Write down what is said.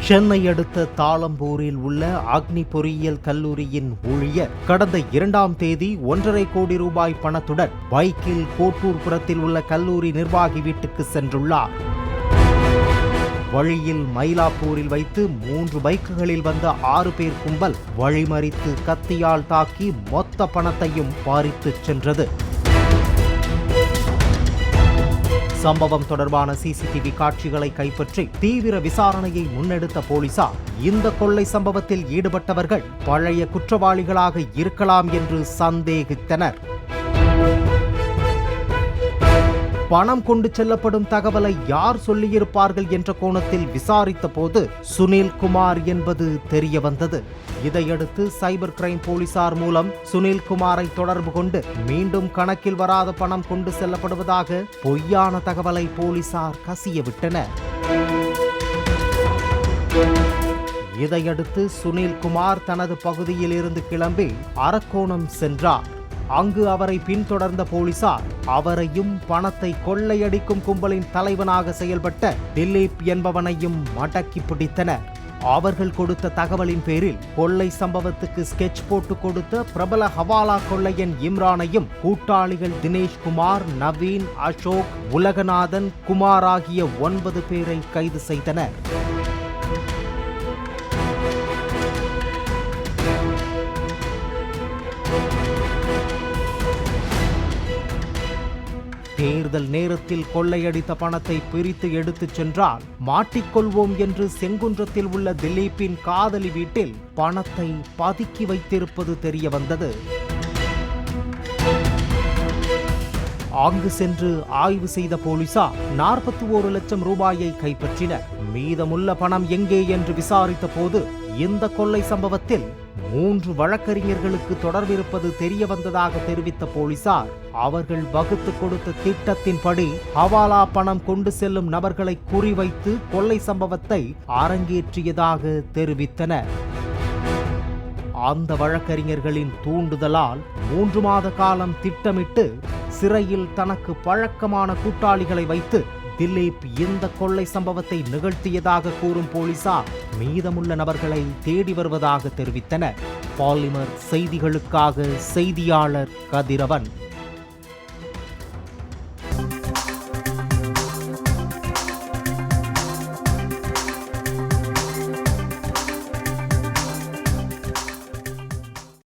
சென்னை அடுத்த தாளம்பூரில் உள்ள அக்னி பொறியியல் கல்லூரியின் ஊழியர் கடந்த 2ஆம் தேதி 1.5 கோடி ரூபாய் பணத்துடன் பைக்கில் கோட்டூர்புரத்தில் உள்ள கல்லூரி நிர்வாகி வீட்டுக்கு சென்றுள்ளார். வழியில் மயிலாப்பூரில் வைத்து 3 பைக்குகளில் வந்த 6 பேர் கும்பல் வழிமறித்து கத்தியால் தாக்கி மொத்த பணத்தையும் பறித்துச் சென்றது. சம்பவம் தொடர்பான சிசிடிவி காட்சிகளை கைப்பற்றி தீவிர விசாரணையை முன்னெடுத்த போலீசார் இந்த கொள்ளை சம்பவத்தில் ஈடுபட்டவர்கள் பழைய குற்றவாளிகளாக இருக்கலாம் என்று சந்தேகித்தனர். பணம் கொண்டு செல்லப்படும் தகவலை யார் சொல்லியிருப்பார்கள் என்ற கோணத்தில் விசாரித்த போது சுனில்குமார் என்பது தெரிய வந்தது. இதையடுத்து சைபர் கிரைம் போலீசார் மூலம் சுனில்குமாரை தொடர்பு கொண்டு மீண்டும் கணக்கில் வராத பணம் கொண்டு செல்லப்படுவதாக பொய்யான தகவலை போலீசார் கசியவிட்டனர். இதையடுத்து சுனில்குமார் தனது பகுதியில் இருந்து கிளம்பி அரக்கோணம் சென்றார். அங்கு அவரை பின்தொடர்ந்த போலீசார் அவரையும் பணத்தை கொள்ளையடிக்கும் கும்பலின் தலைவனாக செயல்பட்ட திலீப் என்பவனையும் மடக்கி பிடித்தனர். அவர்கள் கொடுத்த தகவலின் பேரில் கொள்ளை சம்பவத்துக்கு ஸ்கெட்ச் போட்டு கொடுத்த பிரபல ஹவாலா கொள்ளையன் இம்ரானையும் கூட்டாளிகள் தினேஷ்குமார், நவீன், அசோக், உலகநாதன், குமார் ஆகிய 9 பேரை கைது செய்தனர். தேர்தல் நேரத்தில் கொள்ளையடித்த பணத்தை பிரித்து எடுத்துச் சென்றால் மாட்டிக்கொள்வோம் என்று செங்குன்றத்தில் உள்ள திலீப்பின் காதலி வீட்டில் பணத்தை பதுக்கி வைத்திருப்பது தெரிய வந்தது. அங்கு சென்று ஆய்வு செய்த போலீசார் 41 லட்சம் ரூபாயை கைப்பற்றினர். மீதமுள்ள பணம் எங்கே என்று விசாரித்த போது இந்த கொள்ளை சம்பவத்தில் 3 வழக்கறிஞர்களுக்கு தொடர்பிருப்பது தெரிய வந்ததாக தெரிவித்த போலீசார் அவர்கள் வகுத்து கொடுத்த திட்டத்தின்படி ஹவாலா பணம் கொண்டு செல்லும் நபர்களை குறிவைத்து கொள்ளை சம்பவத்தை அரங்கேற்றியதாக தெரிவித்தனர். அந்த வழக்கறிஞர்களின் தூண்டுதலால் 3 மாத காலம் திட்டமிட்டு சிறையில் தனக்கு பழக்கமான கூட்டாளிகளை வைத்து திலீப் இந்த கொள்ளை சம்பவத்தை நிகழ்த்தியதாக கூறும் போலீசார் மீதமுள்ள நபர்களை தேடி வருவதாக தெரிவித்தனர். பாலிமர் செய்திகளுக்காக செய்தியாளர் கதிரவன்.